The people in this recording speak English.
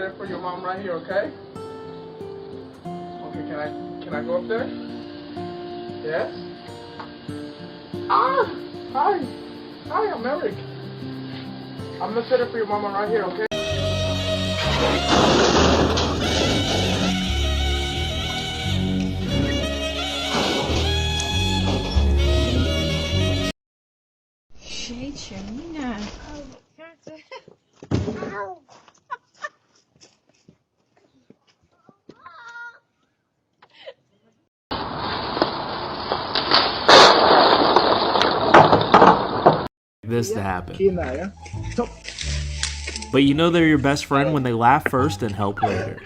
it for your mom right here, okay? Okay, can I go up there? Yes? Ah! Hi! Hi, I'm Eric. I'm gonna set it for your mama right here, okay? Jeetje, Mina. This to happen. But you know they're your best friend when they laugh first and help later.